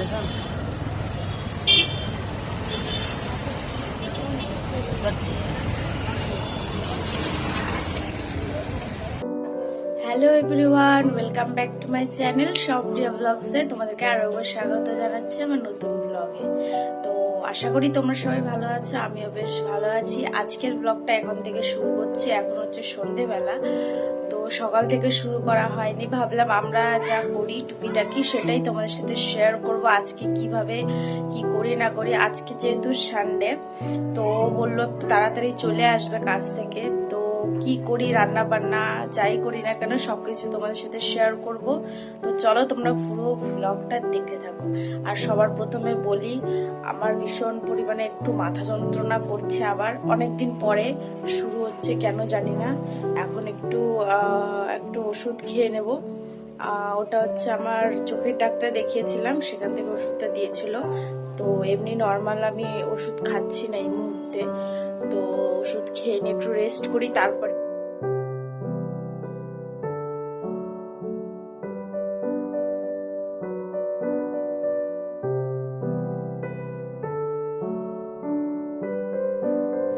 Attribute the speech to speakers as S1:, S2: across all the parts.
S1: Hello everyone, welcome back to my channel Sabpriya ব্লগসে তোমাদেরকে আরও একবার স্বাগত জানাচ্ছি আমার নতুন ব্লগে। তো আশা করি তোমরা সবাই ভালো আছো, আমিও বেশ ভালো আছি। আজকের ব্লগটা এখন থেকে শুরু করছি। এখন হচ্ছে সন্ধেবেলা, তো সকাল থেকে শুরু করা হয়নি। ভাবলাম আমরা যা করি টুকিটাকি সেটাই তোমাদের সাথে শেয়ার করব। আজকে কিভাবে কি করি না করি। আজকে যেহেতু সানডে, তো বললো একটু তাড়াতাড়ি চলে আসবে কাজ থেকে। তো কি করি, রান্না বান্না যাই করি না কেন সবকিছু তোমাদের সাথে শেয়ার করব। তো চলো তোমরা পুরো ব্লগটা দেখতে থাকো। আর সবার প্রথমে বলি, আমার ভীষণ পরিমাণে একটু মাথা যন্ত্রণা করছে, আবার অনেকদিন পরে শুরু হচ্ছে, কেন জানি না। এখন একটু ওষুধ খেয়ে নেব। ওটা হচ্ছে আমার চোখের ডাক্তার দেখিয়েছিলাম, সেখান থেকে ওষুধটা দিয়েছিল। তো এমনি নর্মাল আমি ওষুধ খাচ্ছি না এই মুহূর্তে। তো ওষুধ খেয়ে নিয়ে একটু রেস্ট করি, তারপরে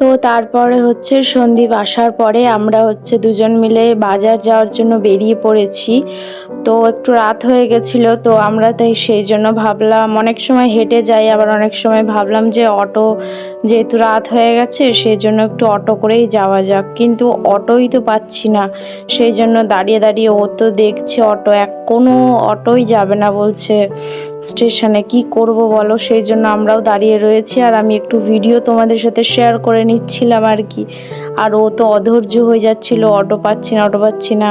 S1: তো তারপরে হচ্ছে সন্দীপ আসার পরে আমরা হচ্ছে দুজন মিলে বাজার যাওয়ার জন্য বেরিয়ে পড়েছি। তো একটু রাত হয়ে গেছিলো, তো আমরা তাই সেই জন্য ভাবলাম অনেক সময় হেঁটে যাই, আবার অনেক সময় ভাবলাম যে অটো, যেহেতু রাত হয়ে গেছে সেই জন্য একটু অটো করেই যাওয়া যাক। কিন্তু অটোই তো পাচ্ছি না, সেই জন্য দাঁড়িয়ে দাঁড়িয়ে ও তো দেখছে অটো, কোনো অটোই যাবে না বলছে স্টেশনে। কি করব বলো, সেই জন্য আমরাও দাঁড়িয়ে রয়েছি। আর আমি একটু ভিডিও তোমাদের সাথে শেয়ার করে নিচ্ছিলাম আর কি। আর ও তো অধৈর্য হয়ে যাচ্ছিল, অটো পাচ্ছি না অটো পাচ্ছি না।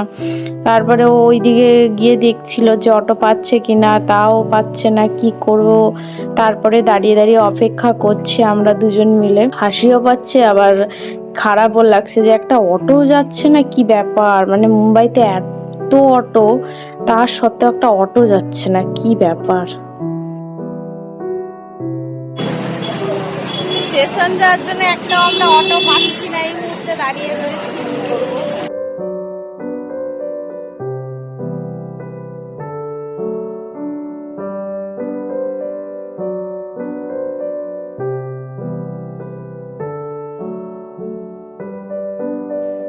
S1: তারপরে ও ওইদিকে গিয়ে দেখছিল যে অটো পাচ্ছে কি না, তাও পাচ্ছে না, কি করব। তারপরে দাঁড়িয়ে দাঁড়িয়ে অপেক্ষা করছি আমরা দুজন মিলে। হাসিও পাচ্ছে, আবার খারাপও লাগছে যে একটা অটো যাচ্ছে না, কি ব্যাপার। মানে মুম্বাইতে এত অটো, তার সত্ত্বেও একটা অটো যাচ্ছে না, কি ব্যাপার। স্টেশন যাওয়ার জন্য একটা আমরা অটো পাচ্ছি না, এই মুহূর্তে দাঁড়িয়ে রয়েছি।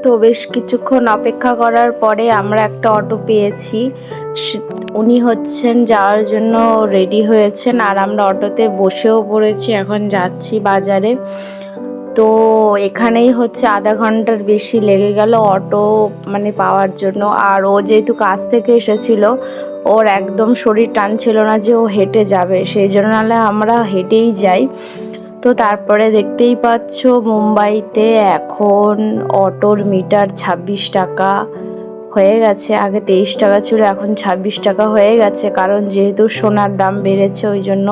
S1: তো বেশ কিছুক্ষণ অপেক্ষা করার পরে আমরা একটা অটো পেয়েছি। উনি হচ্ছেন যাওয়ার জন্য রেডি হয়েছেন, আর আমরা অটোতে বসেও পড়েছি, এখন যাচ্ছি বাজারে। তো এখানেই হচ্ছে আধা ঘন্টার বেশি লেগে গেল অটো মানে পাওয়ার জন্য। আর ও যেহেতু কাজ থেকে এসেছিল, ওর একদম শরীর টানছিল না যে ও হেঁটে যাবে, সেই জন্য নাহলে আমরা হেঁটেই যাই। তো তারপরে দেখতেই পাচ্ছ মুম্বাইতে এখন অটোর মিটার 26 টাকা হয়ে গেছে। আগে 23 টাকা ছিল, এখন 26 টাকা হয়ে গেছে। কারণ যেহেতু সোনার দাম বেড়েছে, ওই জন্য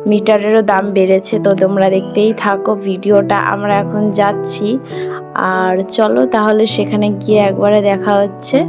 S1: মিটারেরও দাম বেড়েছে। তো তোমরা দেখতেই থাকো ভিডিওটা। আমরা এখন যাচ্ছি, আর চলো তাহলে সেখানে গিয়ে একবারে দেখা হচ্ছে।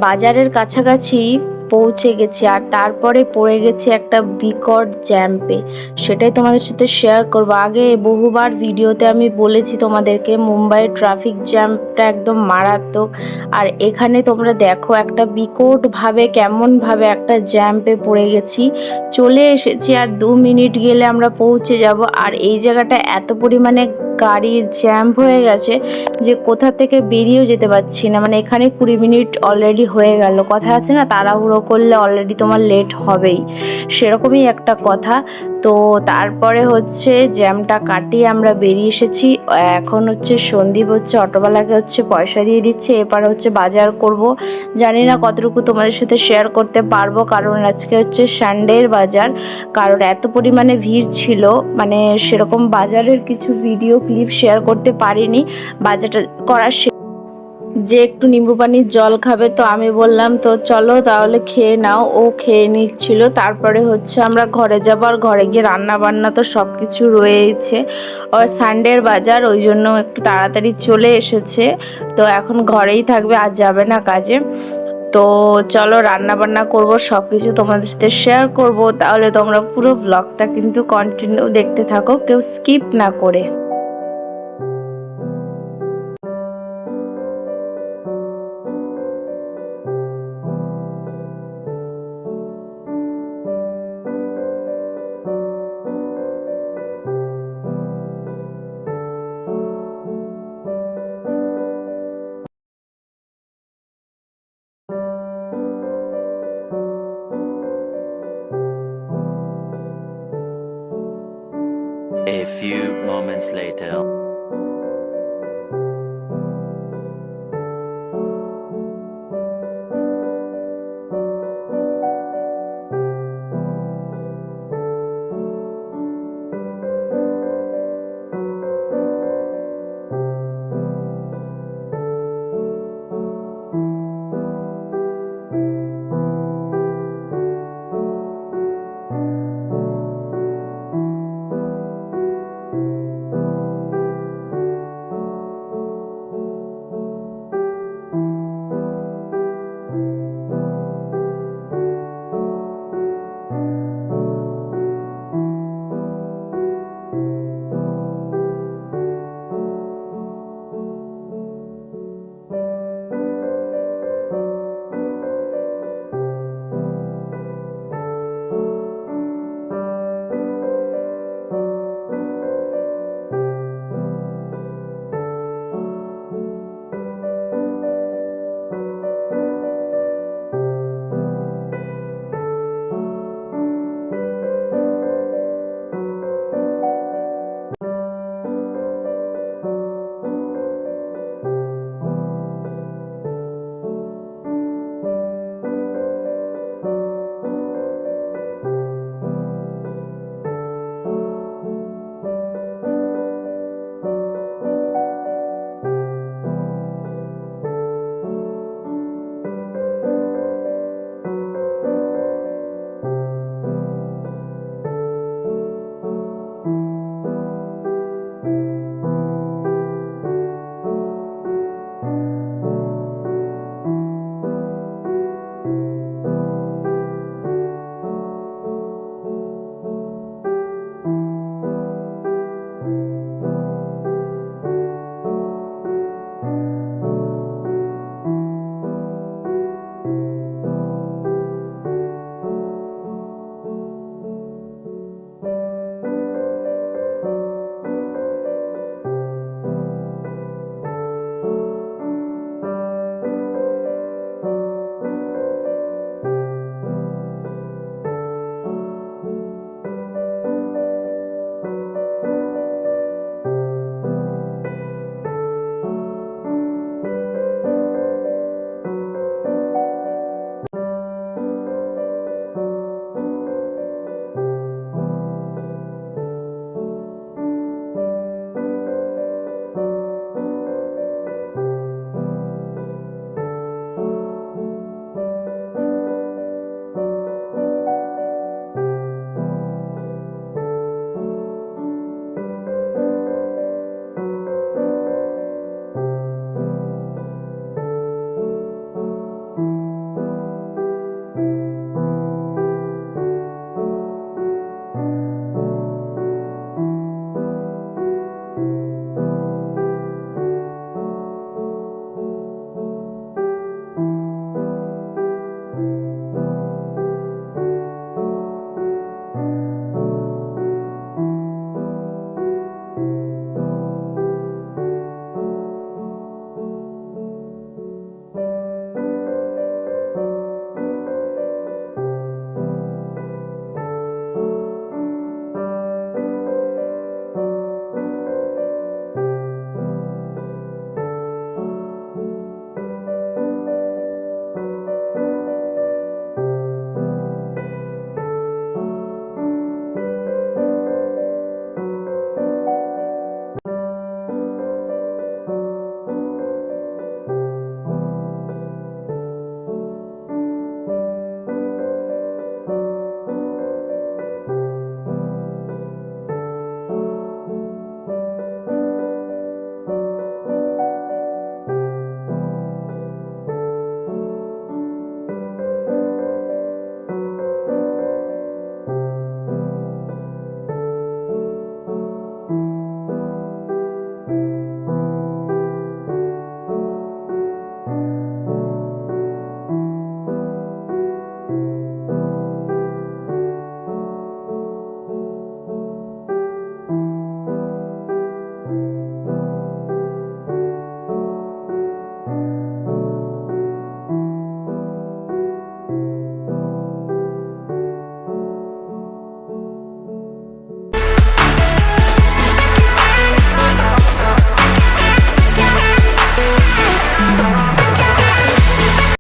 S1: বাজারের কাছাকাছি পৌঁছে গেছি, আর তারপরে পড়ে গেছি একটা বিকট জ্যাম্পে। সেটাই তোমাদের সাথে শেয়ার করব। আগে বহুবার ভিডিওতে আমি বলেছি তোমাদেরকে, মুম্বাইয়ের ট্রাফিক জ্যামটা একদম মারাত্মক। আর এখানে তোমরা দেখো একটা বিকটভাবে কেমনভাবে একটা জ্যাম্পে পড়ে গেছি। চলে এসেছি, আর 2 মিনিট গেলে আমরা পৌঁছে যাব। আর এই জায়গাটা এত পরিমাণে গাড়ির জ্যাম হয়ে গেছে যে কোথা থেকে বেরিয়েও যেতে পারছি না। মানে এখানে 20 মিনিট অলরেডি হয়ে গেল। কথা আছে না, তাড়াহুড়ো করলে অলরেডি তোমার লেট হবেই, সেরকমই একটা কথা। তো তারপরে হচ্ছে জ্যামটা কাটিয়ে আমরা বেরিয়ে এসেছি। এখন হচ্ছে সন্দীপ হচ্ছে অটোওয়ালাকে হচ্ছে পয়সা দিয়ে দিচ্ছে, এবার হচ্ছে বাজার করব। জানি না কতটুকু তোমাদের সাথে শেয়ার করতে পারবো, কারণ আজকে হচ্ছে সানডের বাজার। কারণ এত পরিমাণে ভিড় ছিল, মানে সেরকম বাজারের কিছু ভিডিও ক্লিপ শেয়ার করতে পারিনি। বাজারটা করার যে একটু নিম্বু পানির জল খাবে, তো আমি বললাম তো চলো তাহলে খেয়ে নাও। ও খেয়ে নিচ্ছিল। তারপরে হচ্ছে আমরা ঘরে যাব, আর ঘরে গিয়ে রান্না বান্না তো সব কিছু রয়েছে। আর সানডের বাজার ওই জন্য একটু তাড়াতাড়ি চলে এসেছে, তো এখন ঘরেই থাকবে, আর যাবে না কাজে। তো চলো রান্না বান্না করব, সব কিছু তোমাদের সাথে শেয়ার করব। তাহলে তোমরা পুরো ব্লগটা কিন্তু কন্টিনিউ দেখতে থাকো, কেউ স্কিপ না করে।
S2: A few moments later.